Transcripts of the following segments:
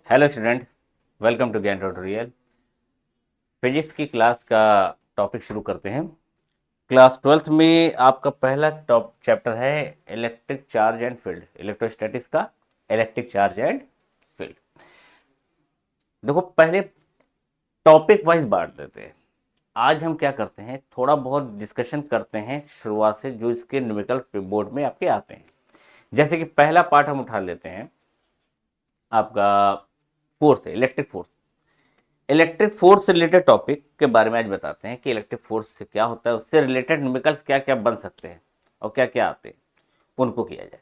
Hello student, welcome to ज्ञान tutorial. Physics की class का टॉपिक शुरू करते हैं। क्लास ट्वेल्थ में आपका पहला टॉप चैप्टर है electric charge and field, electrostatics का इलेक्ट्रिक चार्ज एंड फील्ड। देखो, पहले टॉपिक वाइज बांट देते हैं। आज हम क्या करते हैं, थोड़ा बहुत डिस्कशन करते हैं शुरुआत से, जो इसके न्यूमेरिकल बोर्ड में आपके आते हैं। जैसे कि पहला पार्ट हम उठा लेते हैं आपका फोर्स है, इलेक्ट्रिक फोर्स। इलेक्ट्रिक फोर्स से रिलेटेड टॉपिक के बारे में आज बताते हैं कि इलेक्ट्रिक फोर्स से क्या होता है, उससे रिलेटेड न्यूमेरिकल्स क्या क्या बन सकते हैं और क्या क्या आते हैं, उनको किया जाए।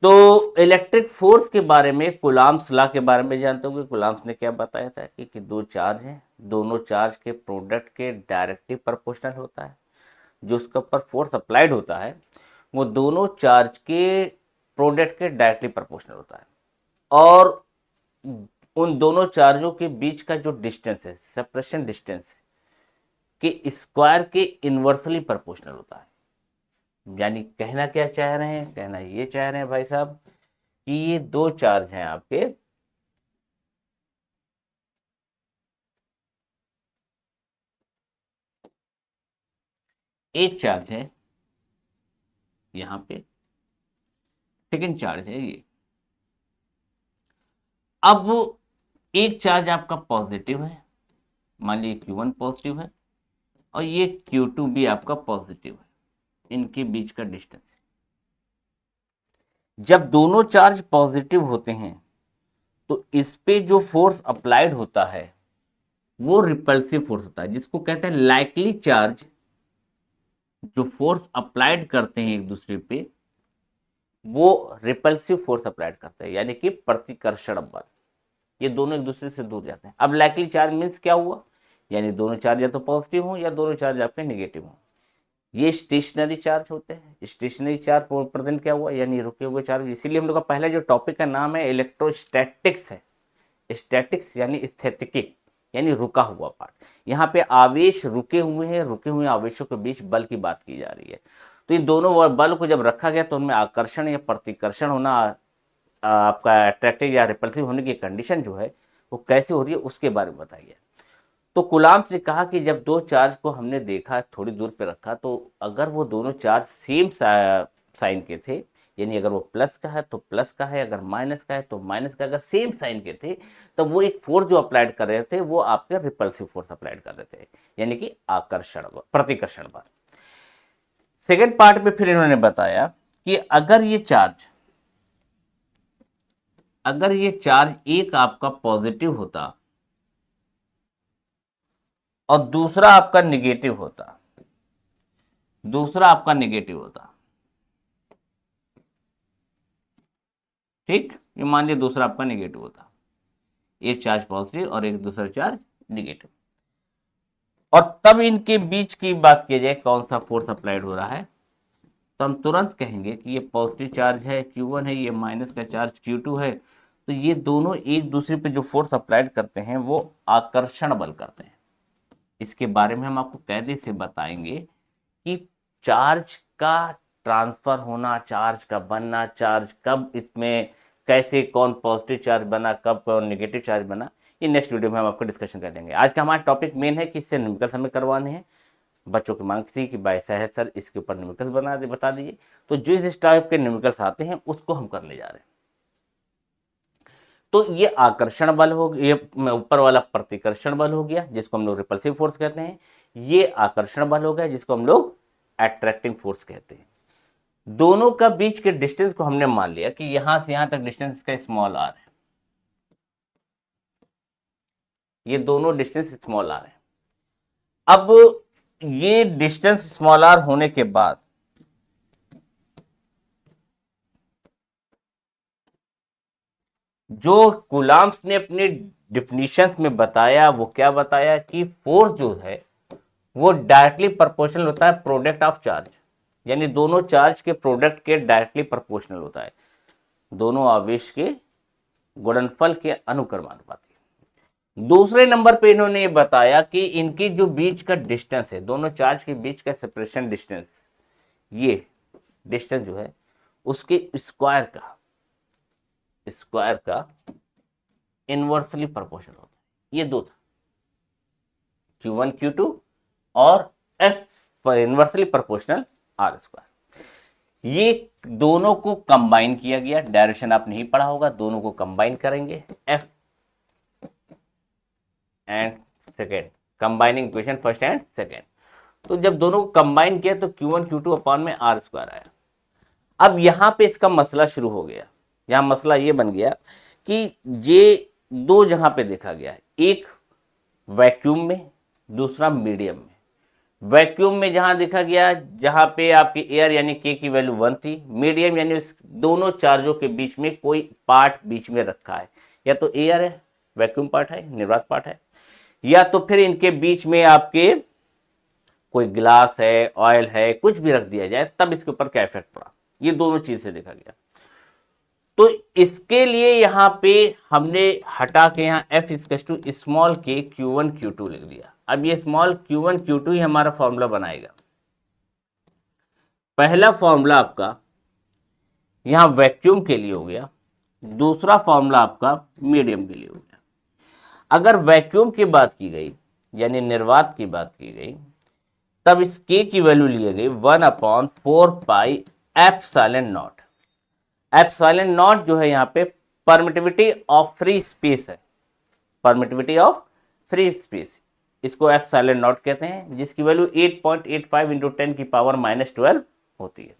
तो इलेक्ट्रिक फोर्स के बारे में कुलाम्स लॉ के बारे में जानते होंगे। कुलाम्स ने क्या बताया था कि दो चार्ज हैं, दोनों चार्ज के प्रोडक्ट के डायरेक्टली प्रोपोर्शनल होता है। जो उसके ऊपर फोर्स अप्लाइड होता है वो दोनों चार्ज के प्रोडक्ट के डायरेक्टली प्रोपोर्शनल होता है। और उन दोनों चार्जों के बीच का जो डिस्टेंस है, सेपरेशन डिस्टेंस के स्क्वायर के इन्वर्सली प्रोपोर्शनल होता है। यानी कहना क्या चाह रहे हैं, कहना ये चाह रहे हैं भाई साहब कि ये दो चार्ज हैं आपके, एक चार्ज है यहां पे, सेकंड चार्ज है ये। अब एक चार्ज आपका पॉजिटिव है, मान लीजिए Q1 पॉजिटिव है और ये Q2 भी आपका पॉजिटिव है। इनके बीच का डिस्टेंस है। जब दोनों चार्ज पॉजिटिव होते हैं तो इस पे जो फोर्स अप्लाइड होता है वो रिपल्सिव फोर्स होता है, जिसको कहते हैं लाइकली चार्ज। जो फोर्स अप्लाइड करते हैं एक दूसरे पे वो रिपल्सिव फोर्स अप्लाइड करते हैं, यानी कि प्रतिकर्षण बल। ये दोनों एक दूसरे से दूर जाते हैं। अब लाइकली चार्ज मीन्स क्या हुआ, यानी दोनों चार्ज या तो पॉजिटिव हो या दोनों चार्ज आपके नेगेटिव हो। ये स्टेशनरी चार्ज होते हैं। स्टेशनरी चार्ज प्रेजेंट क्या हुआ, यानी रुके हुए चार्ज। इसीलिए हम लोग का पहला जो टॉपिक का नाम है इलेक्ट्रोस्टैटिक्स है। स्टैटिक्स यानी स्थैतिकी, यानी रुका हुआ पार्ट। यहाँ पे आवेश रुके हुए हैं, रुके हुए आवेशों के बीच बल की बात की जा रही है। तो इन दोनों बल को जब रखा गया तो उनमें आकर्षण या प्रतिकर्षण होना, आपका अट्रैक्टिव या रिपल्सिव होने की कंडीशन जो है वो कैसे हो रही है उसके बारे में बताइए। तो कुलाम्स ने कहा कि जब दो चार्ज को हमने देखा, थोड़ी दूर पे रखा, तो अगर वो दोनों चार्ज सेम साइन के थे, यानी अगर वो प्लस का है तो प्लस का है, अगर माइनस का है तो माइनस का, अगर सेम साइन के थे, तो वो एक फोर्स जो अप्लाइड कर रहे थे वो आपके रिपल्सिव फोर्स अप्लाइड कर रहे थे, यानी कि आकर्षण बल, प्रतिकर्षण बल। सेकेंड पार्ट में फिर इन्होंने बताया कि अगर ये चार्ज एक आपका पॉजिटिव होता और दूसरा आपका निगेटिव होता, ठीक, ये मान लिया दूसरा आपका निगेटिव होता, एक चार्ज पॉजिटिव और एक दूसरा चार्ज निगेटिव, और तब इनके बीच की बात की जाए कौन सा फोर्स अप्लाइड हो रहा है, तो हम तुरंत कहेंगे कि ये पॉजिटिव चार्ज है Q1 है, ये माइनस का चार्ज Q2 है। तो ये दोनों एक दूसरे पे जो फोर्स अप्लाइड करते हैं वो आकर्षण बल करते हैं। इसके बारे में हम आपको कैसे से बताएंगे कि चार्ज का ट्रांसफर होना, चार्ज का बनना, चार्ज कब इसमें कैसे, कौन पॉजिटिव चार्ज बना, कब कौन नेगेटिव चार्ज बना, ये नेक्स्ट वीडियो में हम आपको डिस्कशन कर लेंगे। आज का हमारा टॉपिक मेन है कि इससे न्यूमेरिकल्स हमें करवाने हैं। बच्चों की मांग थी कि भाई साहब सर इसके ऊपर न्यूमेरिकल्स बता दीजिए। तो जिस टाइप के न्यूमेरिकल्स आते हैं उसको हम करने जा रहे हैं। तो ये आकर्षण बल हो गया, ये ऊपर वाला प्रतिकर्षण बल हो गया जिसको हम लोग रिपल्सिव फोर्स कहते हैं। ये आकर्षण बल हो गया जिसको हम लोग अट्रैक्टिंग फोर्स कहते हैं। दोनों का बीच के डिस्टेंस को हमने मान लिया कि यहां से यहां तक डिस्टेंस का स्मॉल आर है। ये दोनों डिस्टेंस स्मॉल आर है। अब ये डिस्टेंस स्मॉल आर होने के बाद जो कूलाम्स ने अपने डिफिनीशंस में बताया वो क्या बताया कि फोर्स जो है वो डायरेक्टली प्रोपोर्शनल होता है प्रोडक्ट ऑफ चार्ज, यानी दोनों चार्ज के प्रोडक्ट के डायरेक्टली प्रोपोर्शनल होता है, दोनों आवेश के गुणनफल के अनुक्रमानुपाती। दूसरे नंबर पे इन्होंने ये बताया कि इनके जो बीच का डिस्टेंस है, दोनों चार्ज के बीच का सेपरेशन डिस्टेंस, ये डिस्टेंस जो है उसके स्क्वायर का इनवर्सली प्रोपोर्शनल होता है। ये दो था, Q1 Q2 और F inversely proportional R square. ये दोनों को कंबाइन किया गया, डायरेक्शन आप नहीं पढ़ा होगा, दोनों को कंबाइन करेंगे, F and second, combining equation first and second. तो जब दोनों को कंबाइन किया तो Q1 Q2 अपॉन में R स्क्वायर आया। अब यहां पे इसका मसला शुरू हो गया। यहां मसला ये बन गया कि ये दो जहां पे देखा गया है, एक वैक्यूम में, दूसरा मीडियम में। वैक्यूम में जहां देखा गया, जहां पे आपकी एयर यानी के की वैल्यू 1 थी, मीडियम यानी इस दोनों चार्जों के बीच में कोई पार्ट बीच में रखा है, या तो एयर है, वैक्यूम पार्ट है, निर्वात पार्ट है, या तो फिर इनके बीच में आपके कोई ग्लास है, ऑयल है, कुछ भी रख दिया जाए, तब इसके ऊपर क्या इफेक्ट पड़ा। ये दोनों चीज से देखा गया। तो इसके लिए यहां पे हमने हटा के यहां एफ इक्वल्स टू स्मॉल के Q1 Q2 लिख दिया। अब ये स्मॉल Q1 Q2 ही हमारा फॉर्मूला बनाएगा। पहला फॉर्मूला आपका यहां वैक्यूम के लिए हो गया, दूसरा फॉर्मूला आपका मीडियम के लिए हो गया। अगर वैक्यूम की बात की गई यानी निर्वात की बात की गई, तब इस के की वैल्यू ली गई 1/4 एप्सिलॉन नॉट। एप्सिलॉन नॉट जो है यहाँ पे परमिटिविटी ऑफ फ्री स्पेस है, परमिटिविटी ऑफ फ्री स्पेस, इसको एप्सिलॉन नॉट कहते हैं, जिसकी वैल्यू 8.85 इंटू 10 की पावर -12 होती है।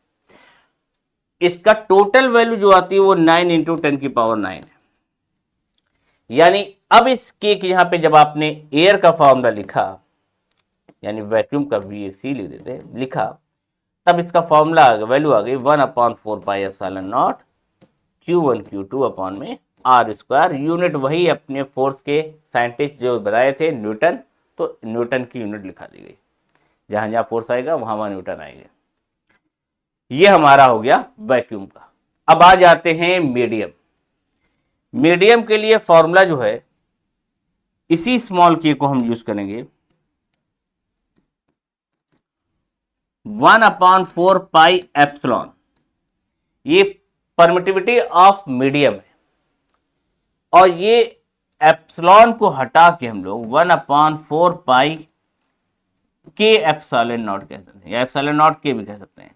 इसका टोटल वैल्यू जो आती है वो 9 इंटू 10 की पावर 9 है। यानी अब इस के यहां पे जब आपने एयर का फॉर्मूला लिखा, यानी वैक्यूम का VAC लिख देते लिखा, तब इसका फॉर्मूला आ गया, वैल्यू आ गई 1/4 epsilon naught Q1 Q2 upon में R स्क्वायर। यूनिट वही अपने फोर्स के साइंटिस्ट जो बताए थे, न्यूटन, तो न्यूटन की यूनिट लिखा दी गई, जहां जहां फोर्स आएगा वहां वहां न्यूटन आएंगे। ये हमारा हो गया वैक्यूम का। अब आ जाते हैं मीडियम। मीडियम के लिए फॉर्मूला जो है, इसी स्मॉल के को हम यूज करेंगे, 1/4 एप्सिलॉन। ये परमिटिविटी ऑफ मीडियम है, और ये एप्सिलॉन को हटा के हम लोग 1/4 के एप्सिलॉन नॉट कह सकते हैं, या एप्सिलॉन नॉट के भी कह सकते हैं।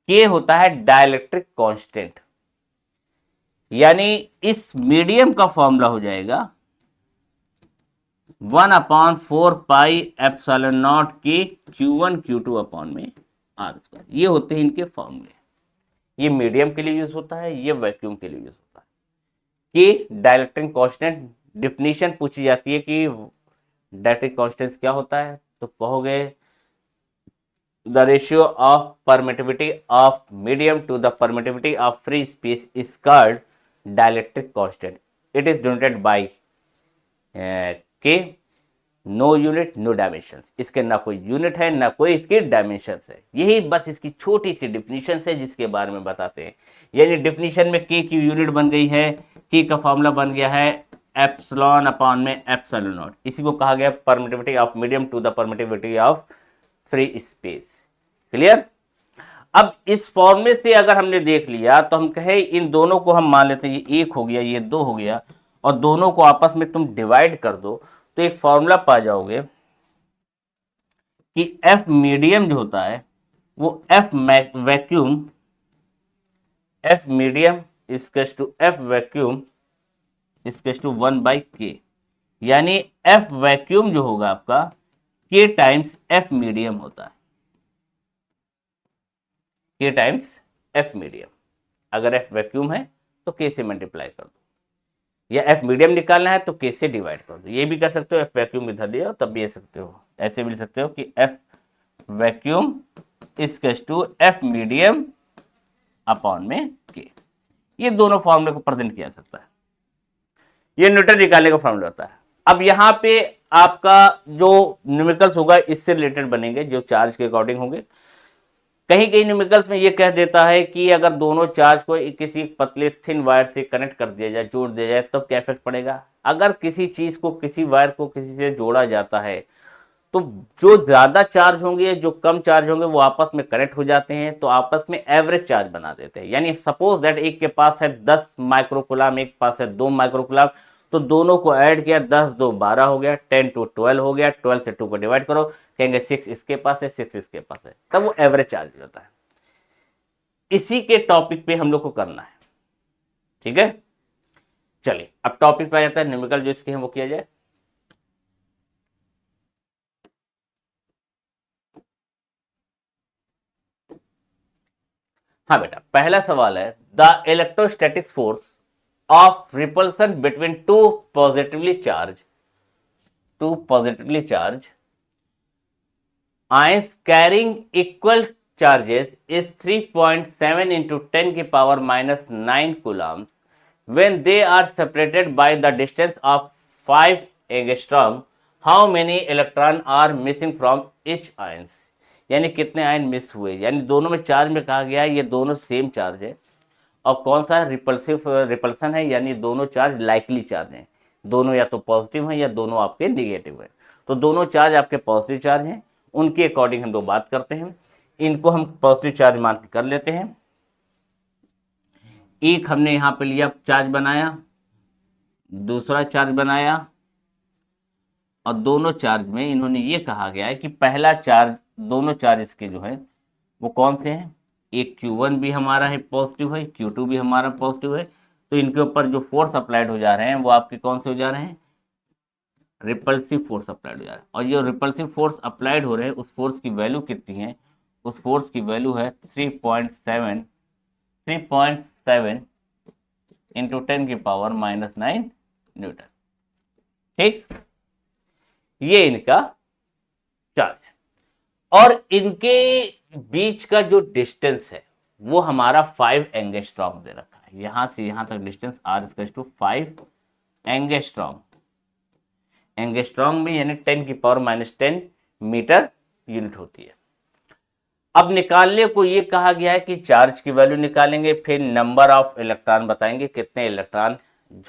के होता है डाइलेक्ट्रिक कांस्टेंट, यानी इस मीडियम का फॉर्मूला हो जाएगा 1/4 एप्सिलॉन नॉट के Q1 Q2 अपॉन में R स्क्वायर। ये होते हैं इनके फॉर्मूले। ये मीडियम के लिए यूज होता है, ये वैक्यूम के लिए यूज होता है। कि डाइलेक्ट्रिक कांस्टेंट डिफिनीशन पूछी जाती है कि डाइलेक्ट्रिक कांस्टेंट क्या होता है, तो कहोगे the ratio of permittivity of medium to the permittivity of free space is called dielectric constant. It is denoted by K no unit no dimensions. इसके ना कोई यूनिट है ना कोई इसके डायमेंशंस है। यही बस इसकी छोटी सी डिफिनीशन है जिसके बारे में बताते हैं। यानी डिफिनीशन में के की यूनिट बन गई है, के का फॉर्मूला बन गया है एप्सिलॉन अपॉन में एप्सिलॉन नॉट। इसी को कहा गया permittivity of medium to the permittivity of free space. Clear. अब इस फॉर्मूले से अगर हमने देख लिया तो हम कहे इन दोनों को हम मान लेते हैं, ये एक हो गया, ये दो हो गया, और दोनों को आपस में तुम डिवाइड कर दो तो एक फॉर्मूला पा जाओगे कि एफ मीडियम जो होता है वो F vacuum, F medium equals to F vacuum equals to 1/k। यानी एफ वैक्यूम जो होगा आपका k टाइम्स एफ मीडियम होता है, k टाइम्स एफ मीडियम। अगर एफ वैक्यूम है तो k से मल्टीप्लाई कर दो, या एफ मीडियम निकालना है तो के से डिवाइड कर दो। ये भी कर सकते हो, एफ वैक्यूम इधर ले आओ तब भी ले सकते हो, ऐसे भी ले सकते हो कि F vacuum equals to F medium upon में के। ये दोनों फॉर्मूले को प्रेजेंट किया सकता है। ये न्यूटन निकालने का फॉर्मूला होता है। अब यहाँ पे आपका जो न्यूमेरिकल्स होगा इससे रिलेटेड बनेंगे, जो चार्ज के अकॉर्डिंग होंगे। कहीं कहीं न्यूमेरिकल्स में ये कह देता है कि अगर दोनों चार्ज को किसी पतले थिन वायर से कनेक्ट कर दिया जाए, जोड़ दिया जाए, तब क्या इफेक्ट पड़ेगा। अगर किसी चीज को, किसी वायर को किसी से जोड़ा जाता है तो जो ज्यादा चार्ज होंगे, जो कम चार्ज होंगे, वो आपस में कनेक्ट हो जाते हैं, तो आपस में एवरेज चार्ज बना देते हैं। यानी सपोज दैट एक के पास है 10 माइक्रोकुलाम, एक पास है 2 माइक्रोकुलाम, तो दोनों को ऐड किया, 10 2 12 हो गया, 10 2 12 हो गया, 12 से 2 को डिवाइड करो, कहेंगे 6 इसके पास है, 6 इसके पास है, तब वो एवरेज चार्ज होता है। इसी के टॉपिक पे हम लोग को करना है, ठीक है। चलिए अब टॉपिक पे आ जाता है, न्यूमेरिकल जो इसके हैं वो किया जाए। हाँ बेटा, पहला सवाल है the electrostatic force of repulsion between two positively charge ions carrying equal charges is 3.7 into 10 की power -9 coulombs when they are separated by the distance of 5 angstrom. How many electron are missing from each ions? यानी कितने ion miss हुए, यानी दोनों में charge में कहा गया है ये दोनों सेम चार्ज है, और कौन सा रिपल्सन है, यानी दोनों चार्ज लाइकली चार्ज हैं, दोनों या तो पॉजिटिव हैं या दोनों आपके निगेटिव हैं। तो दोनों चार्ज आपके पॉजिटिव चार्ज हैं, उनके अकॉर्डिंग हम लोग बात करते हैं। इनको हम पॉजिटिव चार्ज मान के कर लेते हैं। एक हमने यहां पे लिया चार्ज बनाया, दूसरा चार्ज बनाया, और दोनों चार्ज में इन्होंने ये कहा गया है कि पहला चार्ज, दोनों चार्ज इसके जो है वो कौन से हैं, एक Q1 भी हमारा है पॉजिटिव है, Q2 भी हमारा पॉजिटिव है, तो इनके ऊपर जो फोर्स अप्लाइड हो जा रहे हैं वो आपके कौन से हो जा रहे हैं, रिपल्सिव फोर्स अप्लाइड हो जा रहा है। और ये रिपल्सिव फोर्स अप्लाइड हो रहे हैं, उस फोर्स की वैल्यू कितनी है, उस फोर्स की वैल्यू है 3.7 इंटू 10 की पावर -9 न्यूटन। ठीक, ये इनका चार्ज है, और इनके बीच का जो डिस्टेंस है वो हमारा 5 एंगस्ट्रॉम दे रखा है। यहां से यहां तक डिस्टेंस r=5 एंगस्ट्रॉम, एंगस्ट्रॉम में यानी 10 की पावर -10 मीटर यूनिट होती है। अब निकालने को ये कहा गया है कि चार्ज की वैल्यू निकालेंगे, फिर नंबर ऑफ इलेक्ट्रॉन बताएंगे, कितने इलेक्ट्रॉन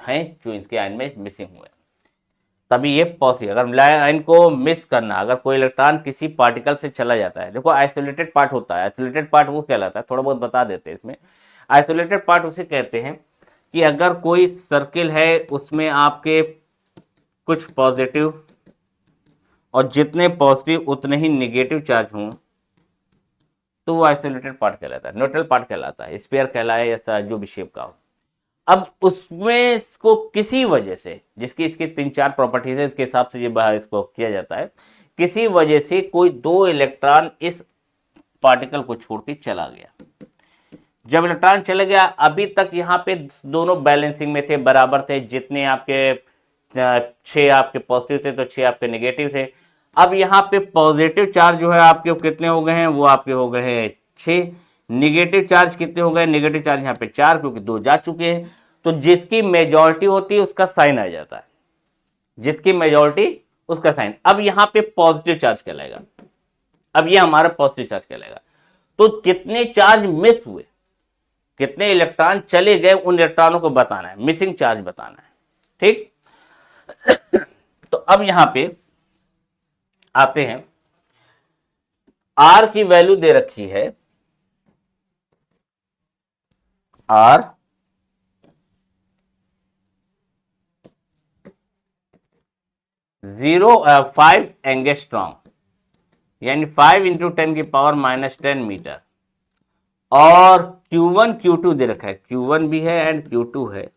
हैं जो इसके आयन में मिसिंग हुए, तभी ये पॉसिबल। अगर आयन को मिस करना, अगर कोई इलेक्ट्रॉन किसी पार्टिकल से चला जाता है, देखो आइसोलेटेड पार्ट होता है, आइसोलेटेड पार्ट वो कहलाता है, थोड़ा बहुत बता देते हैं इसमें। आइसोलेटेड पार्ट उसे कहते हैं कि अगर कोई सर्किल है उसमें आपके कुछ पॉजिटिव और जितने पॉजिटिव उतने ही निगेटिव चार्ज हों, तो वो आइसोलेटेड पार्ट कहलाता है, न्यूट्रल पार्ट कहलाता है, स्फीयर कहलाए या जो भी शेप का हो। अब उसमें इसको किसी वजह से, जिसकी इसकी 3-4 प्रॉपर्टीज है, इसके हिसाब से ये इसको किया जाता है, किसी वजह से कोई 2 इलेक्ट्रॉन इस पार्टिकल को छोड़ के चला गया। जब इलेक्ट्रॉन चला गया, अभी तक यहाँ पे दोनों बैलेंसिंग में थे, बराबर थे, जितने आपके 6 आपके पॉजिटिव थे तो 6 आपके नेगेटिव थे। अब यहाँ पे पॉजिटिव चार्ज जो है आपके कितने हो गए हैं, वो आपके हो गए हैं 6, निगेटिव चार्ज कितने हो गए, निगेटिव चार्ज यहाँ पे 4, क्योंकि 2 जा चुके हैं। तो जिसकी मेजॉरिटी होती है उसका साइन आ जाता है, जिसकी मेजॉरिटी उसका साइन। अब यहाँ पे पॉजिटिव चार्ज कहलाएगा, अब ये हमारा पॉजिटिव चार्ज कहलाएगा। तो कितने चार्ज मिस हुए, कितने इलेक्ट्रॉन चले गए, उन इलेक्ट्रॉनों को बताना है, मिसिंग चार्ज बताना है। ठीक, तो अब यहां पे आते हैं, आर की वैल्यू दे रखी है, आर 5 एंगस्ट्रॉम, यानी 5 इंटू 10 की पावर -10 मीटर, और Q1 Q2 दे रखा है, Q1 भी है एंड Q2 है,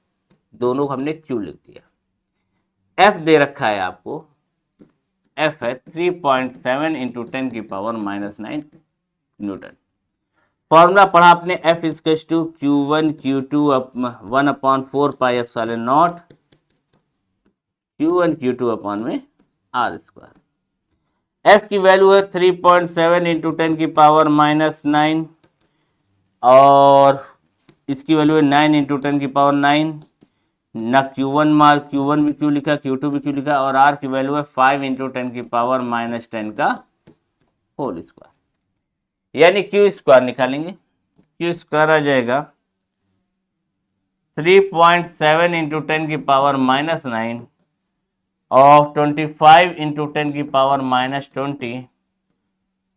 दोनों हमने Q लिख दिया। F दे रखा है आपको, F है 3.7 इंटू 10 की पावर -9 न्यूटन। फॉर्मूला पढ़ा आपने, F is to Q1 Q2 1/4 pi epsilon naught Q1 Q2 upon में R²। F की वैल्यू है 3.7 इंटू 10 की पावर -9, और इसकी वैल्यू है 9 इंटू 10 की पावर 9, ना Q1 मार, Q1 भी क्यों लिखा, Q2 भी क्यों लिखा, और R की वैल्यू है 5 इंटू 10 की पावर -10 का होल स्क्वायर, यानी Q² निकालेंगे, Q² आ जाएगा 3.7 इंटू 10 की पावर -9 ऑफ 25 इंटू 10 की पावर -20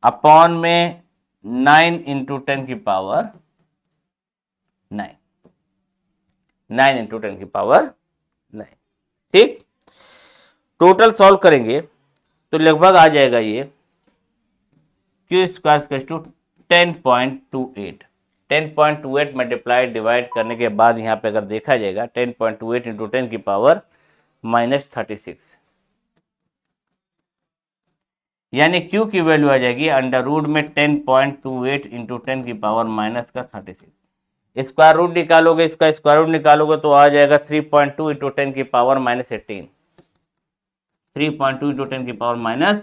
अपॉन में 9 इंटू 10 की पावर 9, 9 इंटू 10 की पावर 9। ठीक, टोटल सॉल्व करेंगे तो लगभग आ जाएगा ये Q square to 10.28। 10.28 multiplied divide करने के बाद यहाँ पे अगर देखा जाएगा 10.28 इंटू 10 की पावर -36, यानी Q की वैल्यू आ जाएगी अंडर रूट में 10.28 इंटू 10 की पावर -36। स्क्वायर रूट निकालोगे, इसका स्क्वायर रूट निकालोगे तो आ जाएगा 3.2 इंटू 10 की पावर -18, 3.2 इंटू 10 की पावर -18।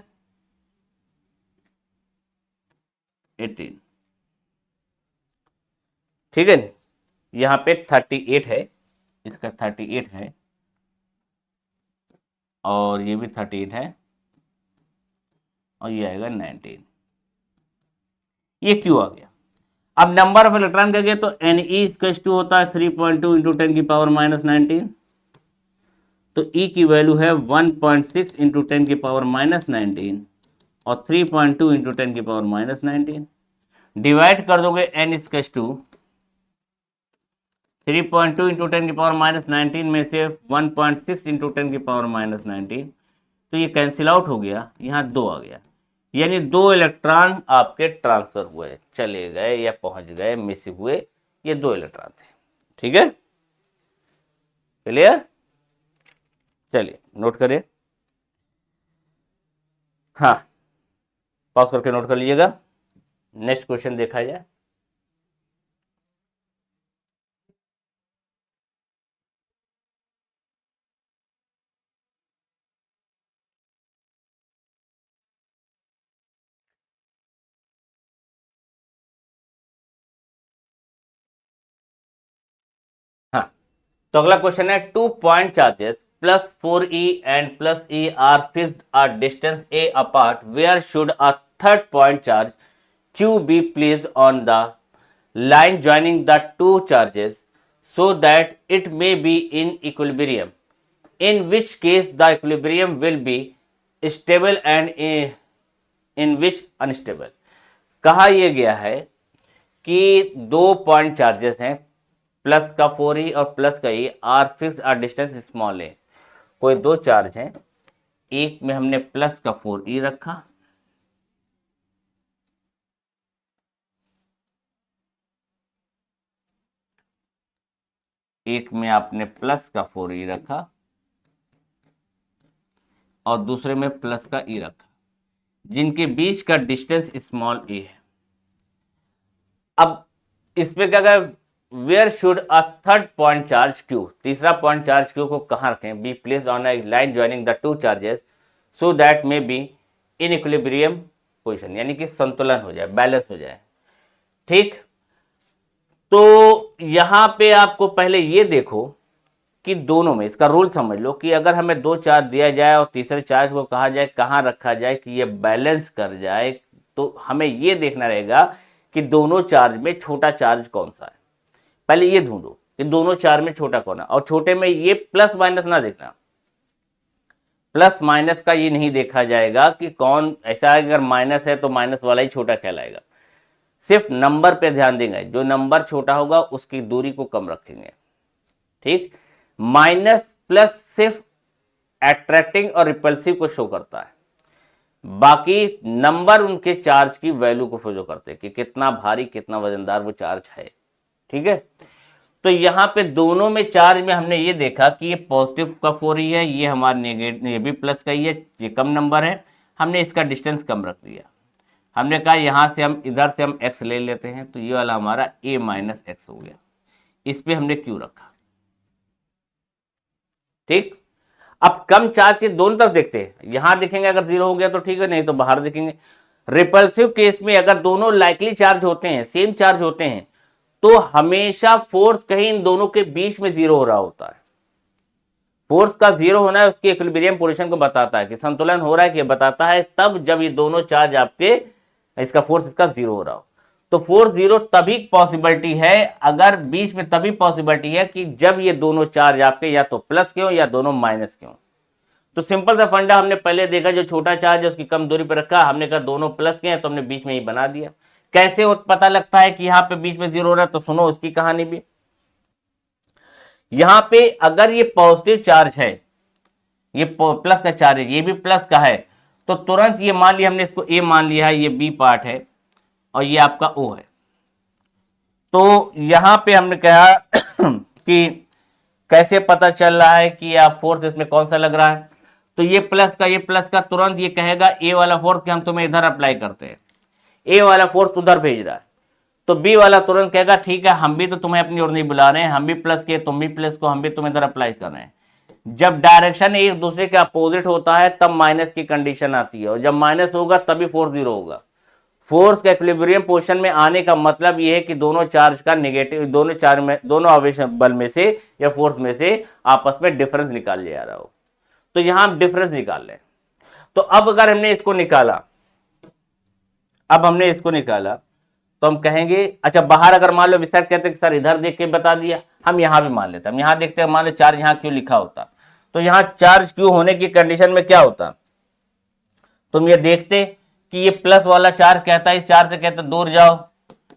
ठीक है, यहाँ पे 38 है, इसका 38 है और ये भी 38 है और ये आएगा 19। ये क्यों आ गया? अब नंबर ऑफ इलेक्ट्रॉन का गया तो एन ई होता है 3.2 इंटू 10 की पावर -19, तो E की वैल्यू है 1.6 इंटू 10 की पावर -19 और 3.2 इंटू 10 की पावर -19। डिवाइड कर दोगे एन इज टू 3.2 इंटू 10 की पावर -19 में से 1.6 इंटू 10 की पावर -19, तो ये कैंसिल आउट हो गया, यहाँ 2 आ गया, यानी 2 इलेक्ट्रॉन आपके ट्रांसफर हुए, चले गए या पहुंच गए, मिस हुए, ये 2 इलेक्ट्रॉन थे। ठीक है, क्लियर? चलिए नोट करिए, हाँ पॉज करके नोट कर लीजिएगा, नेक्स्ट क्वेश्चन देखा जाए। हाँ, तो अगला क्वेश्चन है 2 point charges +4e and +e are fixed a distance a apart. Where should a third point charge q be placed on the line joining the two charges so that it may be in equilibrium? In which case the equilibrium will be stable and in which unstable? कहा यह गया है कि 2 point charges हैं, plus का 4e और plus का e are fixed r distance small a. कोई 2 चार्ज हैं, एक में हमने प्लस का 4e रखा, एक में आपने प्लस का 4e रखा और दूसरे में प्लस का e रखा, जिनके बीच का डिस्टेंस स्मॉल ए है। अब इसमें क्या करें, where should a third point charge Q, तीसरा पॉइंट चार्ज क्यू को कहां रखें, be place on a line joining the two charges so that may be in equilibrium position, यानी कि संतुलन हो जाए, बैलेंस हो जाए। ठीक, तो यहां पे आपको पहले ये देखो कि दोनों में इसका रूल समझ लो कि अगर हमें 2 चार्ज दिया जाए और तीसरे चार्ज को कहा जाए कहां रखा जाए कि ये बैलेंस कर जाए, तो हमें ये देखना रहेगा कि दोनों चार्ज में छोटा चार्ज कौन सा है। पहले ये ढूंढो कि दोनों चार्ज में छोटा कौन है, और छोटे में ये प्लस माइनस ना देखना, प्लस माइनस का ये नहीं देखा जाएगा कि कौन ऐसा है, अगर माइनस है तो माइनस वाला ही छोटा कहलाएगा। सिर्फ नंबर पे ध्यान देंगे, जो नंबर छोटा होगा उसकी दूरी को कम रखेंगे। ठीक, माइनस प्लस सिर्फ अट्रैक्टिंग और रिपल्सिव को शो करता है, बाकी नंबर उनके चार्ज की वैल्यू को शो करते हैं कि कितना भारी कितना वजनदार वो चार्ज है। ठीक है, तो यहां पे दोनों में चार्ज में हमने ये देखा कि ये पॉजिटिव का 4e है, ये हमारा नेगेटिव, ये भी प्लस का ही है, ये कम नंबर है, हमने इसका डिस्टेंस कम रख दिया। हमने कहा यहां से हम इधर से हम x ले लेते हैं, तो ये वाला हमारा a - x हो गया, इस पे हमने q रखा। ठीक, अब कम चार्ज के दोनों तरफ देखते हैं, यहां देखेंगे अगर 0 हो गया तो ठीक है, नहीं तो बाहर देखेंगे। रिपल्सिव केस में अगर दोनों लाइकली चार्ज होते हैं, सेम चार्ज होते हैं, तो हमेशा फोर्स कहीं इन दोनों के बीच में 0 हो रहा होता है। फोर्स का 0 होना है उसकी इक्विलिब्रियम पोजीशन को बताता है कि संतुलन हो रहा है कि बताता है तब जब ये दोनों चार्ज आपके, इसका फोर्स इसका 0 हो रहा हो। तो फोर्स 0 तभी पॉसिबिलिटी है, अगर बीच में तभी पॉसिबिलिटी है कि जब ये दोनों चार्ज आपके या तो प्लस के हो या दोनों माइनस के हो। तो सिंपल सा फंडा हमने पहले देखा, जो छोटा चार्ज है उसकी कम दूरी पर रखा, हमने कहा दोनों प्लस के हैं तो हमने बीच में ही बना दिया। कैसे पता लगता है कि यहाँ पे बीच में जीरो हो रहा है, तो सुनो उसकी कहानी भी। यहां पे अगर ये पॉजिटिव चार्ज है, ये प्लस का चार्ज है, ये भी प्लस का है, तो तुरंत ये मान लिया हमने, इसको ए मान लिया है, ये बी पार्ट है और ये आपका ओ है। तो यहां पे हमने कहा कि कैसे पता चल रहा है कि आप फोर्स इसमें कौन सा लग रहा है, तो ये प्लस का तुरंत ये कहेगा ए वाला फोर्स कि हम तुम्हें इधर अप्लाई करते हैं, ए वाला फोर्स उधर भेज रहा है, तो बी वाला तुरंत कहेगा ठीक है हम भी तो तुम्हें अपनी ओर नहीं बुला रहे हैं, हम भी प्लस के तुम भी प्लस को, हम भी तुम्हें इधर अप्लाई कर रहे हैं। जब डायरेक्शन एक दूसरे के अपोजिट होता है तब माइनस की कंडीशन आती है, और जब माइनस होगा तभी फोर्स जीरो होगा। फोर्स का इक्विलिब्रियम पोजीशन में आने का मतलब यह है कि दोनों चार्ज का नेगेटिव, दोनों चार्ज में, दोनों आवेश बल में से या फोर्स में से आपस में डिफरेंस निकाल लिया जा रहा हो। तो यहां हम डिफरेंस निकाल लें। तो अब अगर हमने इसको निकाला, अब हमने इसको निकाला तो हम कहेंगे, अच्छा बाहर अगर मान लो विस्तार कहते हैं कि सर इधर देख के बता दिया, हम यहां भी मान लेते हैं, हम यहां देखते हैं, मान लो चार्ज यहां क्यों लिखा होता, तो यहां चार्ज क्यों होने की कंडीशन में क्या होता, तुम ये देखते कि ये प्लस वाला चार्ज कहता है इस चार्ज से कहता है दूर जाओ,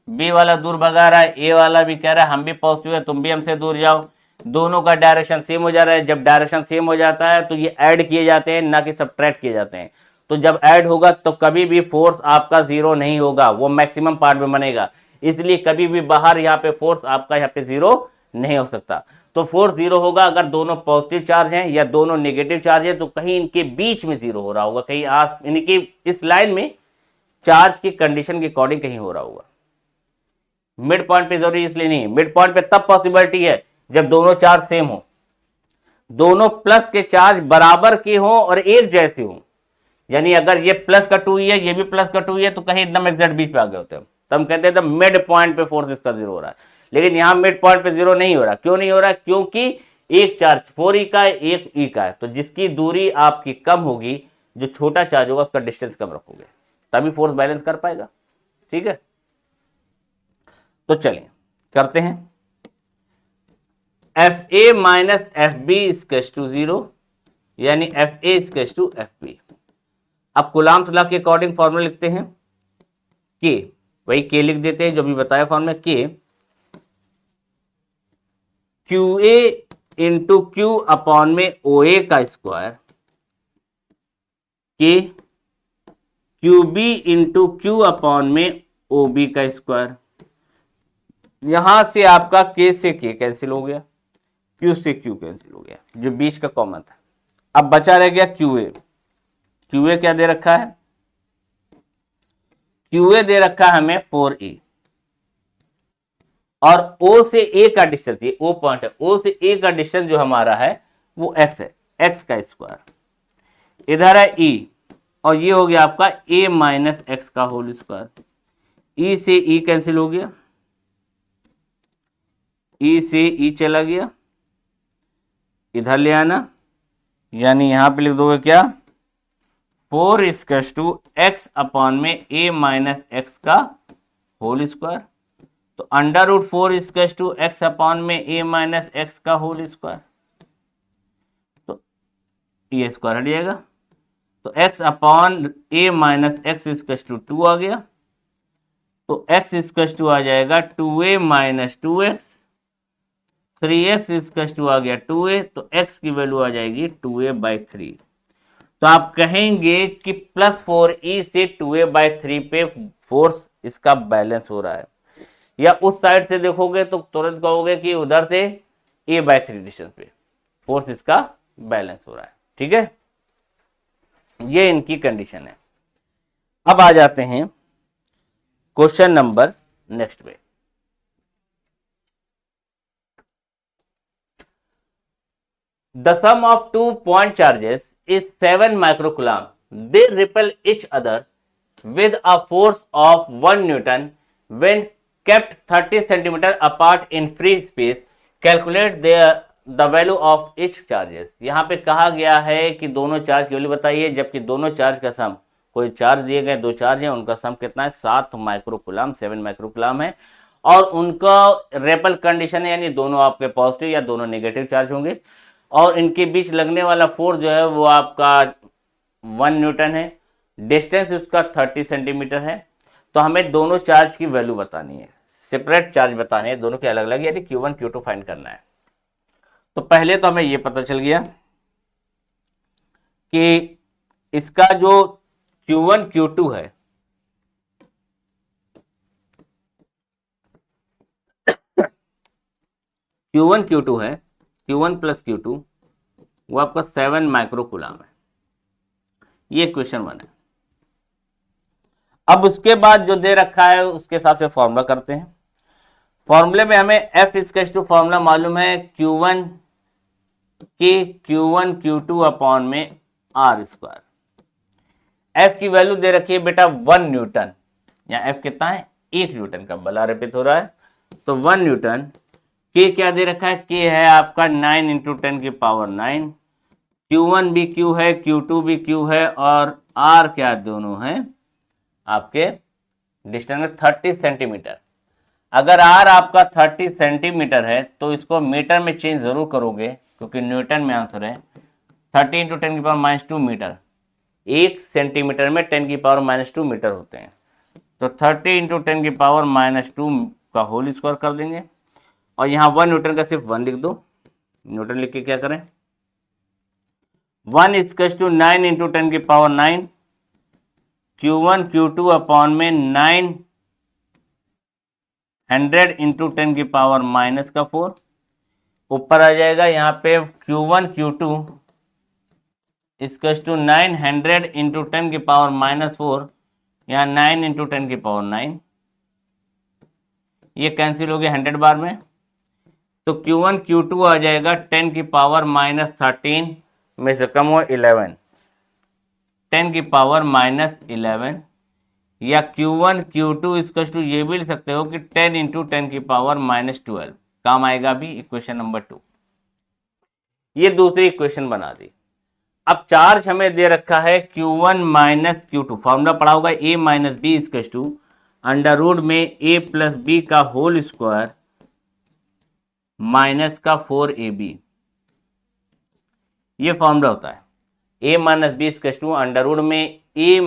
बी वाला दूर भगा रहा है, ए वाला भी कह रहा है हम भी पॉजिटिव है तुम भी हमसे दूर जाओ, दोनों का डायरेक्शन सेम हो जा रहा है। जब डायरेक्शन सेम हो जाता है तो ये ऐड किए जाते हैं, ना कि सब्ट्रैक्ट किए जाते हैं। तो जब ऐड होगा तो कभी भी फोर्स आपका जीरो नहीं होगा, वो मैक्सिमम पार्ट में बनेगा, इसलिए कभी भी बाहर यहाँ पे फोर्स आपका यहाँ पे जीरो नहीं हो सकता। तो फोर्स जीरो होगा अगर दोनों पॉजिटिव चार्ज हैं या दोनों नेगेटिव चार्ज है, तो कहीं इनके बीच में जीरो हो रहा होगा, कहीं आस इनकी इस लाइन में चार्ज की कंडीशन के अकॉर्डिंग कहीं हो रहा होगा। मिड पॉइंट पे जरूरी इसलिए नहीं, मिड पॉइंट पे तब पॉसिबिलिटी है जब दोनों चार्ज सेम हो, दोनों प्लस के चार्ज बराबर के हो और एक जैसे हो, यानी अगर ये प्लस का 2 है ये भी प्लस का 2 है तो कहीं एकदम एग्जैक्ट बीच पे आ गए होते हैं, तो हम कहते हैं मिड पॉइंट पे फोर्स इसका जीरो हो रहा है। लेकिन यहां मिड पॉइंट पे जीरो नहीं हो रहा, क्यों नहीं हो रहा, क्योंकि एक चार्ज 4e का है एक e का है, तो जिसकी दूरी आपकी कम होगी, जो छोटा चार्ज होगा उसका डिस्टेंस कम रखोगे, तभी फोर्स बैलेंस कर पाएगा। ठीक है, तो चलिए करते हैं। F A minus F B equals to 0, यानी F A equals to F B. अब कूलम्ब्स लॉ के अकॉर्डिंग फॉर्मूला लिखते हैं, के वही के लिख देते हैं जो भी बताया formula, K Q A into Q upon में ओ ए का square, K Q B into Q upon में ओ बी का स्क्वायर। यहां से आपका के से के कैंसिल हो गया, क्यू से क्यू कैंसिल हो गया, जो बीच का कॉमन था। अब बचा रह गया क्यू ए। क्यू ए क्या दे रखा है, क्यू ए दे रखा है हमें 4e, और O से A का डिस्टेंस, ये O पॉइंट है, O से A का डिस्टेंस जो हमारा है वो x है, x का स्क्वायर, इधर है E, और ये हो गया आपका A माइनस एक्स का होल स्क्वायर। E से E कैंसिल हो गया, E से E चला गया, इधर ले आना, यानी यहां पे लिख दोगे क्या, 4 इक्वल्स टू एक्स अपॉन में A माइनस एक्स का होल स्क्वायर। तो under root 4 equals to X upon में A माइनस एक्स का होल स्क्वायर, तो ये स्क्वायर हट जाएगा, तो x upon A minus X equals to 2 आ गया, तो x इक्वल्स टू आ जाएगा 2a minus 2x, 3x equals to आ गया 2a, तो x की वैल्यू आ जाएगी 2a/3। तो आप कहेंगे कि प्लस 4e से 2a/3 पे फोर्स इसका बैलेंस हो रहा है, या उस साइड से देखोगे तो तुरंत कहोगे कि उधर से a/3 डिस्टेंस पे फोर्स इसका बैलेंस हो रहा है। ठीक है, ये इनकी कंडीशन है। अब आ जाते हैं क्वेश्चन नंबर नेक्स्ट पे। The sum of 2 point charges is 7 microcoulomb. They repel each other with a force of 1 Newton when kept 30 centimeter apart in free space. Calculate the value of each charges. यहाँ पे कहा गया है कि दोनों charge की value बताइए, जबकि दोनों चार्ज का सम, कोई चार्ज दिए गए, दो चार्ज हैं, उनका सम कितना है, 7 माइक्रोकुलम, 7 माइक्रोकुलम है, और उनका रेपल कंडीशन है, यानी दोनों आपके पॉजिटिव या दोनों नेगेटिव चार्ज होंगे। और इनके बीच लगने वाला फोर्स जो है वो आपका 1 न्यूटन है, डिस्टेंस उसका 30 सेंटीमीटर है। तो हमें दोनों चार्ज की वैल्यू बतानी है, सेपरेट चार्ज बताने हैं, दोनों के अलग अलग, यानी Q1 Q2 फाइंड करना है। तो पहले तो हमें ये पता चल गया कि इसका जो Q1 Q2 है Q1 Q2 है, Q1 प्लस Q2 वो आपका 7 माइक्रो कूलम है। ये क्वेश्चन 1 है। अब उसके बाद जो दे रखा है उसके हिसाब से फॉर्मूला करते हैं। फॉर्मूले में हमें F इज टू फॉर्मूला मालूम है Q1 के Q1 Q2 अपॉन में R स्क्वायर। F की वैल्यू दे रखी है बेटा 1 न्यूटन, यहाँ F कितना है 1 न्यूटन का, बल आरोपित हो रहा है तो 1 न्यूटन। K क्या दे रखा है, K है आपका 9 इंटू 10 की पावर 9। Q1 भी Q है, Q2 भी Q है, और R क्या दोनों है आपके डिस्टेंस 30 सेंटीमीटर। अगर R आपका 30 सेंटीमीटर है तो इसको मीटर में चेंज जरूर करोगे क्योंकि न्यूटन में आंसर है। 30 इंटू 10 की पावर -2 मीटर, 1 सेंटीमीटर में 10 की पावर -2 मीटर होते हैं। तो 30 इंटू 10 की पावर -2 का होल स्क्वायर कर देंगे, और यहाँ 1 न्यूटन का सिर्फ 1 लिख दो। न्यूटन लिख के क्या करें, 1 इज टू 9 इंटू 10 की पावर 9 Q1 Q2 अपॉन में 900 इंटू 10 की पावर -4 ऊपर आ जाएगा। यहाँ पे Q1 Q2 is to 900 into 10 की पावर -4, यहाँ 9 इंटू 10 की पावर 9, ये कैंसिल हो गया 100 बार में। तो Q1 Q2 आ जाएगा 10 की पावर -13 में से कम हो 11, 10 की पावर -11, या Q1 Q2 इसका टू ये भी लिख सकते हो कि 10 इंटू 10 की पावर -12, काम आएगा भी इक्वेशन नंबर 2। ये दूसरी इक्वेशन बना दी। अब चार्ज हमें दे रखा है Q1 माइनस Q2, फॉर्मूला पढ़ा होगा A माइनस बी इसका टू अंडर रूट में A प्लस बी का होल स्क्वायर माइनस का 4AB, ये फॉर्मूला होता है। A माइनस बी इसका टू अंडर रूट में A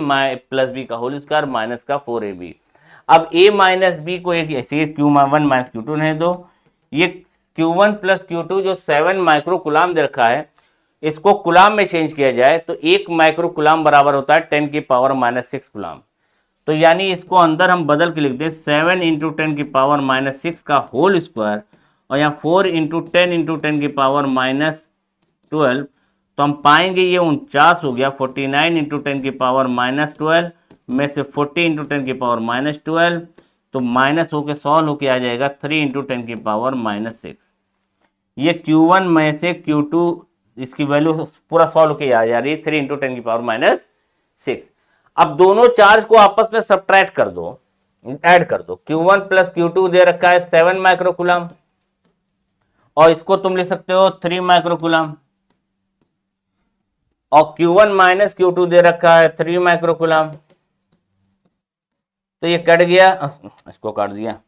प्लस बी का होल स्क्वायर माइनस का 4AB। अब A माइनस बी को एक ऐसे Q1 माइनस Q2 रहने दो, ये Q1 प्लस Q2 जो 7 माइक्रो कूलम दे रखा है इसको कूलम में चेंज किया जाए तो 1 माइक्रो कूलम बराबर होता है 10 की पावर -6 कूलम। तो यानी इसको अंदर हम बदल के लिख दें 7 इंटू 10 की पावर -6 का होल स्क्वायर, और यहाँ 4 इंटू 10 इंटू 10 की पावर -12, तो हम पाएंगे ये 49 हो गया। 49 इंटू 10 की पावर -12 में से 40 इंटू 10 की पावर -12, तो माइनस होके सॉल्व होके आ जाएगा 3 इंटू 10 की पावर -6। ये Q1 में से Q2 इसकी वैल्यू पूरा सॉल्व होके आ जा रही है 3 इंटू 10 की पावर -6। अब दोनों चार्ज को आपस में सब्ट्रैक्ट कर दो, ऐड कर दो। Q1 प्लस Q2 दे रखा है 7 माइक्रो कूलम, और इसको तुम लिख सकते हो 3 माइक्रो कूलम, और Q1 माइनस Q2 दे रखा है 3 माइक्रो कूलम। तो ये कट गया, इसको काट दिया,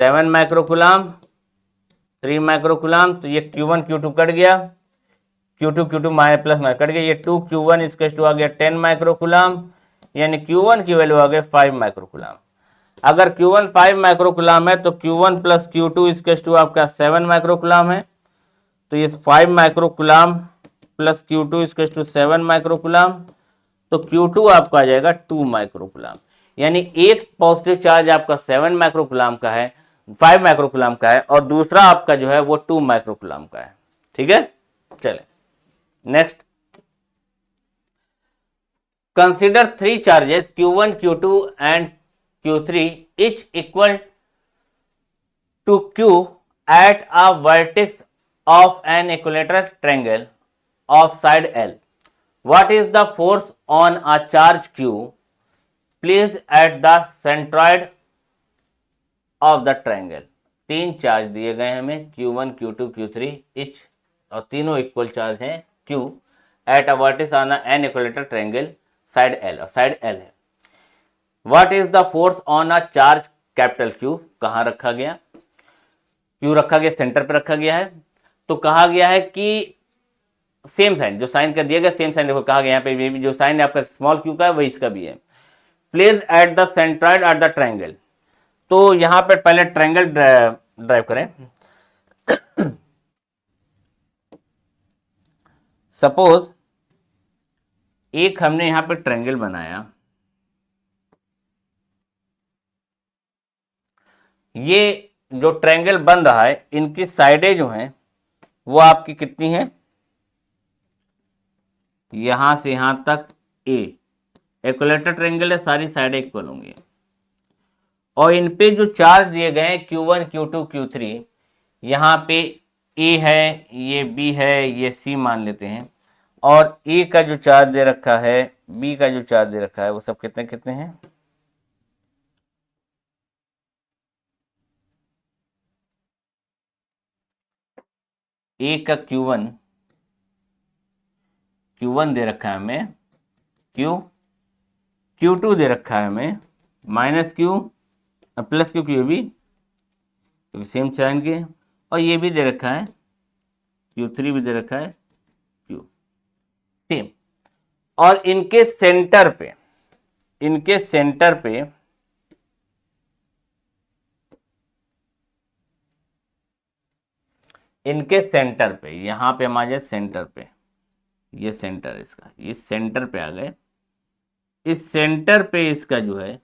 7 माइक्रो कूलम 3 माइक्रो कूलम, तो ये Q1 Q2 कट गया, Q2 minus plus minus cut गया, ये 2 Q1 इसके टू आ गया 10 माइक्रो कूलम, यानी Q1 की वैल्यू आ गई 5 माइक्रो कूलम। अगर Q1 5 माइक्रो कूलम है तो Q1 प्लस Q2 इसके टू आपका 7 माइक्रो कूलम है, तो ये 5 माइक्रो कूलम प्लस Q2 इसके टू 7 माइक्रो कूलम, तो Q2 आपका आ जाएगा 2 माइक्रो कूलम। यानी एक पॉजिटिव चार्ज आपका 7 माइक्रो कूलम का है, 5 माइक्रो कूलम का है, और दूसरा आपका जो है वो 2 माइक्रो कूलम का है। ठीक है, चले next. Consider 3 charges Q1 Q2 and Q3 each equal to Q at a vertex of an equilateral triangle of side L. What is the force on a charge Q placed at the centroid of the triangle? 3 charge दिए गए हमें Q1 Q2 Q3 each, और तीनों equal charge हैं Q at a vertex on an equilateral triangle side L, और side L है। What is the force on a charge capital Q? कहाँ रखा गया? Q रखा गया सेंटर पे रखा गया है, तो कहा गया है कि सेम साइन, जो साइन का दिया गया सेम साइन, देखो कहा गया यहाँ पे भी जो साइन आपका स्मॉल क्यू का है वही इसका भी है। Place at the centroid at the triangle, तो यहाँ पे पहले ट्रायंगल ड्राइव करें। सपोज एक हमने यहां पे ट्रायंगल बनाया, ये जो ट्रायंगल बन रहा है इनकी साइडें जो हैं वो आपकी कितनी हैं, यहां से यहां तक ए, इक्विलेटरल ट्रायंगल है, सारी साइडें इक्वल होंगी। और इन पे जो चार्ज दिए गए हैं Q1 Q2 Q3, यहाँ पे ए है, ये बी है, ये सी मान लेते हैं, और ए का जो चार्ज दे रखा है, बी का जो चार्ज दे रखा है, वो सब कितने कितने हैं, ए का Q1 दे रखा है हमें, Q2 दे रखा है हमें, माइनस क्यू प्लस क्यू, ये भी तो सेम चार्ज के, और ये भी दे रखा है Q3 भी दे रखा है Q सेम। और इनके सेंटर पे यहां पे हम आ जाए सेंटर पे, ये सेंटर इसका, ये सेंटर पे आ गए, इस सेंटर पे इसका जो है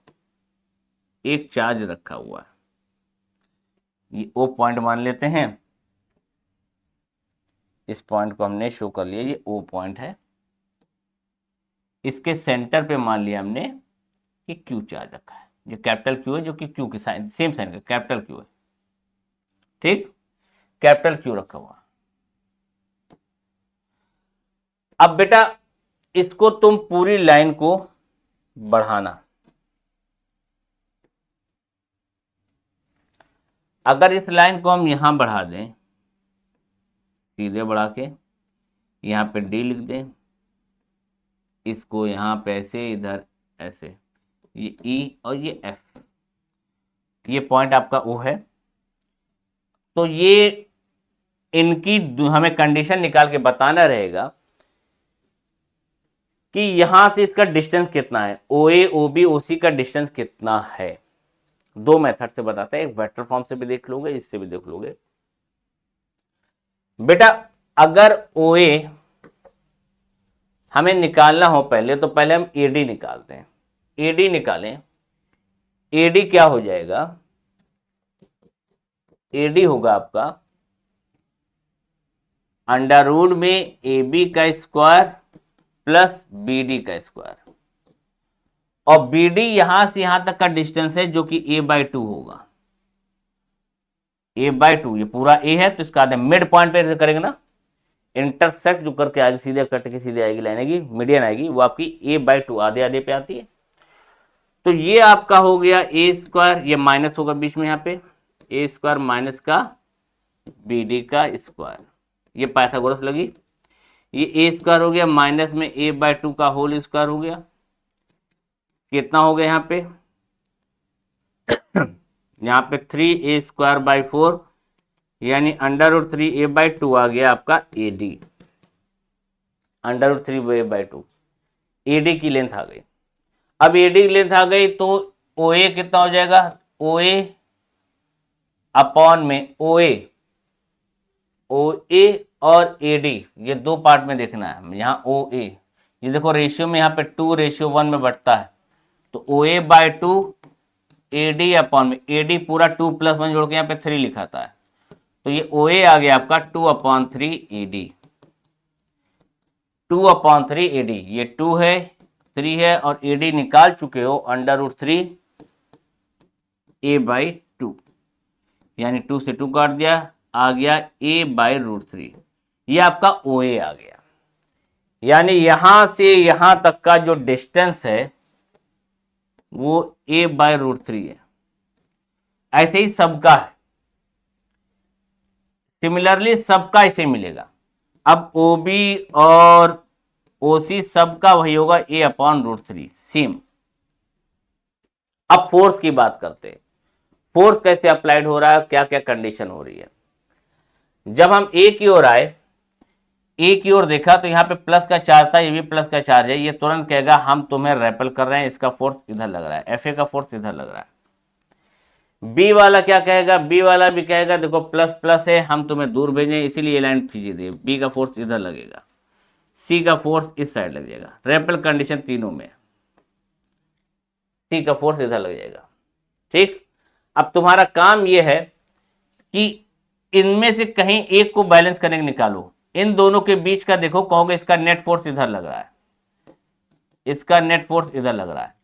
एक चार्ज रखा हुआ है, ये O पॉइंट मान लेते हैं, इस पॉइंट को हमने शो कर लिया, ये O पॉइंट है, इसके सेंटर पे मान लिया हमने कि Q चार्ज रखा है, जो कैपिटल Q है, जो कि Q के साइन सेम साइन का कैपिटल Q है, ठीक, कैपिटल Q रखा हुआ। अब बेटा इसको तुम पूरी लाइन को बढ़ाना, अगर इस लाइन को हम यहां बढ़ा दें, सीधे बढ़ा के यहां पे D लिख दें, इसको यहां पे ऐसे, इधर ऐसे, ये E और ये F, ये पॉइंट आपका O है, तो ये इनकी हमें कंडीशन निकाल के बताना रहेगा कि यहां से इसका डिस्टेंस कितना है, OA OB OC का डिस्टेंस कितना है। दो मेथड से बताते हैं, एक वेक्टर फॉर्म से भी देख लोगे, इससे भी देख लोगे। बेटा अगर OA हमें निकालना हो पहले, तो पहले हम AD निकालते हैं, AD निकालें, AD क्या हो जाएगा, AD होगा आपका अंडर रूट में AB का स्क्वायर प्लस BD का स्क्वायर, और BD यहां से यहां तक का डिस्टेंस है जो कि A/2 होगा, A/2, ये पूरा A है, तो इसका आधे मिड पॉइंट पे करेंगे ना, इंटरसेक्ट जो करके आएगी, सीधे कट के सीधे आएगी लाइन, आएगी मीडियन आएगी, वो आपकी A/2 आधे आधे पे आती है। तो ये आपका हो गया A², ये माइनस होगा बीच में, यहाँ पे A² माइनस का BD का स्क्वायर, ये पाइथागोरस लगी, ये A² हो गया माइनस में A/2 का होल स्क्वायर हो गया, कितना हो गया यहाँ पे यहाँ पे 3A²/4, यानी √3 A/2 आ गया आपका AD, √3 A/2 AD की लेंथ आ गई। अब AD की लेंथ आ गई तो OA कितना हो जाएगा, OA अपॉन में OA और AD, ये दो पार्ट में देखना है, यहाँ OA, ये देखो रेशियो में यहाँ पे 2:1 में बढ़ता है, तो OA/2 AD अपॉन में AD पूरा 2 + 1 जोड़ के यहाँ पे 3 लिखाता है, तो ये OA आ गया आपका 2/3 AD, 2/3 AD, ये 2 है 3 है, और AD निकाल चुके हो √3 A/2, यानी 2 से 2 काट दिया, आ गया A/√3, ये आपका OA आ गया, यानी यहां से यहां तक का जो डिस्टेंस है वो A/√3 है। ऐसे ही सबका है, सिमिलरली सबका ऐसे मिलेगा। अब OB और OC सबका वही होगा A/√3 सेम। अब फोर्स की बात करते हैं, फोर्स कैसे अप्लाइड हो रहा है, क्या क्या कंडीशन हो रही है। जब हम ए की ओर आए, ए की ओर देखा तो यहाँ पे प्लस का चार्ज था, ये भी प्लस का चार्ज है, ये तुरंत कहेगा हम तुम्हें रेपल कर रहे हैं, इसका फोर्स इधर लग रहा है, एफ ए का फोर्स इधर लग रहा है। बी वाला क्या कहेगा, बी वाला भी कहेगा देखो प्लस प्लस है, हम तुम्हें दूर भेजें इसीलिए लाइन खींची थी, बी का फोर्स इधर लगेगा, सी का फोर्स इस साइड लग जाएगा, रेपल कंडीशन तीनों में, सी का फोर्स इधर लग जाएगा। ठीक, अब तुम्हारा काम यह है कि इनमें से कहीं एक को बैलेंस करने के निकालो, इन दोनों के बीच का देखो, कहोगे इसका नेट फोर्स इधर लग रहा है, इसका नेट फोर्स इधर लग रहा है,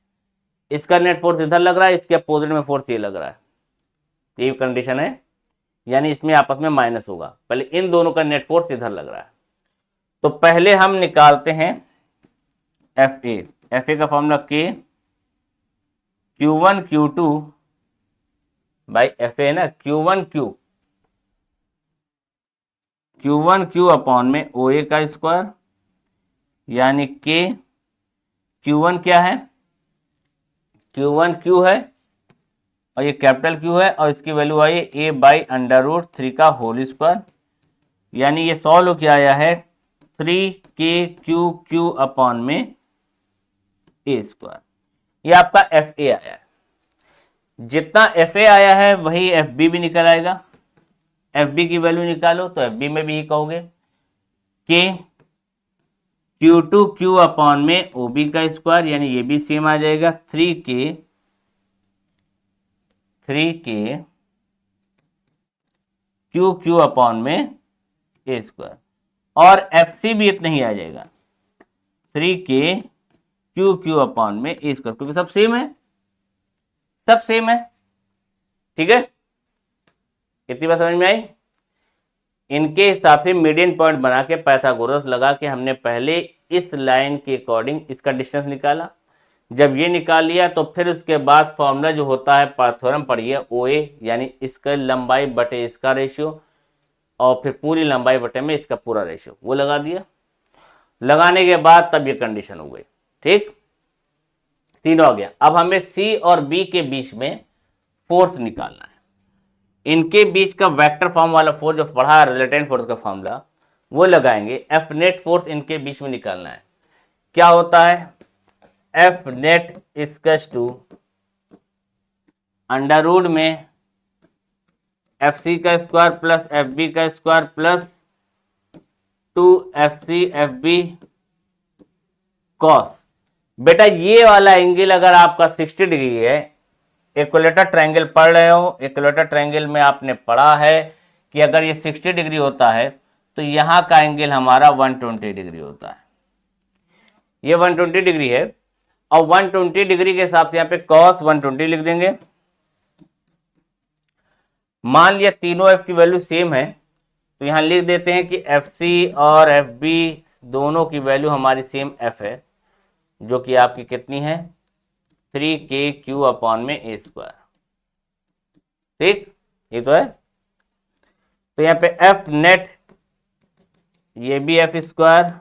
इसका नेट फोर्स इधर लग रहा है, इसके अपोजिट में फोर्स ये लग रहा है, ये कंडीशन है, यानी इसमें आपस में माइनस होगा, पहले इन दोनों का नेट फोर्स इधर लग रहा है। तो पहले हम निकालते हैं एफ ए, एफ ए का फॉर्मूला के Q1 Q2 by F A ना, Q1 Q अपॉन में ओ ए का स्क्वायर, यानी के Q1 क्या है, Q1 Q है और ये कैपिटल Q है और इसकी वैल्यू आई ए बाई √3 का होल स्क्वायर, यानी ये सॉल्व किया आया है 3KQ अपॉन में ए स्क्वायर, ये आपका एफ ए आया है। जितना एफ ए आया है वही एफ बी भी निकल आएगा, एफ बी की वैल्यू निकालो तो एफ बी में भी कहोगे के Q2 अपॉन में ओ बी का स्क्वायर, यानी ये भी सेम आ जाएगा 3K Q अपॉन में ए स्क्वायर, और एफ सी भी इतना ही आ जाएगा 3K Q अपॉन में ए स्क्वायर, क्योंकि सब सेम है, सब सेम है। ठीक है, कितनी बात समझ में आई? इनके हिसाब से मीडियन पॉइंट बना के पाइथागोरस लगा के हमने पहले इस लाइन के अकॉर्डिंग इसका डिस्टेंस निकाला, जब ये निकाल लिया तो फिर उसके बाद फॉर्मूला जो होता है पाइथागोरस पढ़िए ओ ए, यानी इसका लंबाई बटे इसका रेशियो और फिर पूरी लंबाई बटे में इसका पूरा रेशियो, वो लगा दिया। लगाने के बाद तब ये कंडीशन हो गई। ठीक, तीनों आ गया। अब हमें सी और बी के बीच में फोर्स निकालना है, इनके बीच का वेक्टर फॉर्म वाला फोर्स जो पढ़ा रिजल्टेंट फोर्स का फॉर्मूला वो लगाएंगे, एफ नेट फोर्स इनके बीच में निकालना है। क्या होता है, F net equals to under root में एफ सी का स्क्वायर प्लस एफ बी का square plus 2FC FB cos. बेटा ये वाला एंगल अगर आपका 60 डिग्री है, इक्विलेटरल ट्रायंगल पढ़ रहे हो, इक्विलेटरल ट्रायंगल में आपने पढ़ा है कि अगर ये 60 डिग्री होता है तो यहां का एंगल हमारा 120 डिग्री होता है, ये 120 डिग्री है, और 120 डिग्री के हिसाब से यहाँ पे cos 120 लिख देंगे। मान लिया तीनों एफ की वैल्यू सेम है तो यहां लिख देते हैं कि एफ सी और एफ बी दोनों की वैल्यू हमारी सेम एफ है, जो कि आपकी कितनी है 3KQ अपॉन में ए स्क्वायर। ठीक, ये तो है। तो यहाँ पे एफ नेट, ये भी एफ स्क्वायर,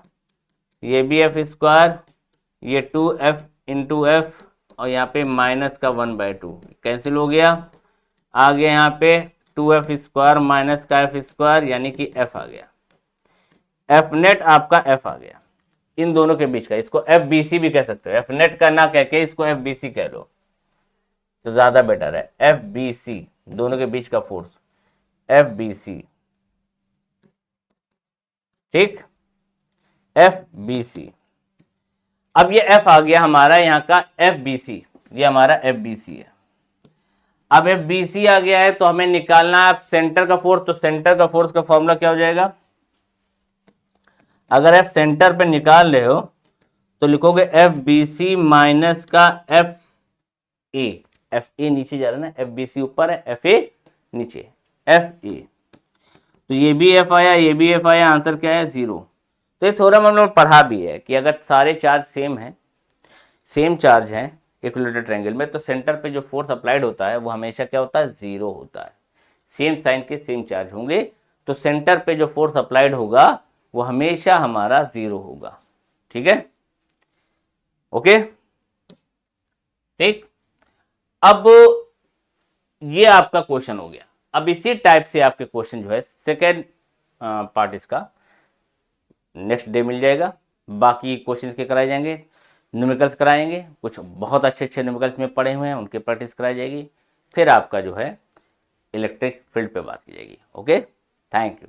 ये भी एफ स्क्वायर, ये 2F इंटू एफ, और यहाँ पे माइनस का 1/2 कैंसिल हो गया, आ गया यहाँ पे 2F स्क्वायर माइनस का एफ स्क्वायर, यानी कि एफ आ गया, एफ नेट आपका एफ आ गया इन दोनों के बीच का। इसको एफ बी सी भी कह सकते हो, एफ नेट का ना कह के इसको एफ बी सी कह लो तो ज्यादा बेटर है। एफ बी सी दोनों के बीच का फोर्स, एफ बी सी। ठीक, एफ बी सी। अब ये एफ आ गया हमारा यहाँ का एफ बी सी, ये हमारा एफ बी सी है। अब एफ बी सी आ गया है तो हमें निकालना है सेंटर का फोर्स, तो सेंटर का फोर्स का फॉर्मूला क्या हो जाएगा, अगर एफ सेंटर पे निकाल रहे हो तो लिखोगे एफ बी सी माइनस का एफ ए, एफ ए नीचे जा रहा है ना, एफ बी सी ऊपर है, एफ ए नीचे, एफ ए। तो ये भी एफ आया, ये भी एफ आया, आंसर क्या है 0। तो ये थोड़ा हम लोग पढ़ा भी है कि अगर सारे चार्ज सेम हैं, सेम चार्ज हैं इक्विलेटरल ट्रायंगल में, तो सेंटर पे जो फोर्स अप्लाइड होता है वो हमेशा क्या होता है 0 होता है। सेम साइन के सेम चार्ज होंगे तो सेंटर पे जो फोर्स अप्लाइड होगा वो हमेशा हमारा 0 होगा। ठीक है, ओके। ठीक, अब ये आपका क्वेश्चन हो गया। अब इसी टाइप से आपके क्वेश्चन जो है सेकेंड पार्ट इसका नेक्स्ट डे मिल जाएगा। बाकी क्वेश्चंस के कराए जाएंगे, न्यूमेरिकल्स कराएंगे, कुछ बहुत अच्छे अच्छे न्यूमेरिकल्स में पढ़े हुए हैं उनके प्रैक्टिस कराई जाएगी। फिर आपका जो है इलेक्ट्रिक फील्ड पे बात की जाएगी। Okay, thank you.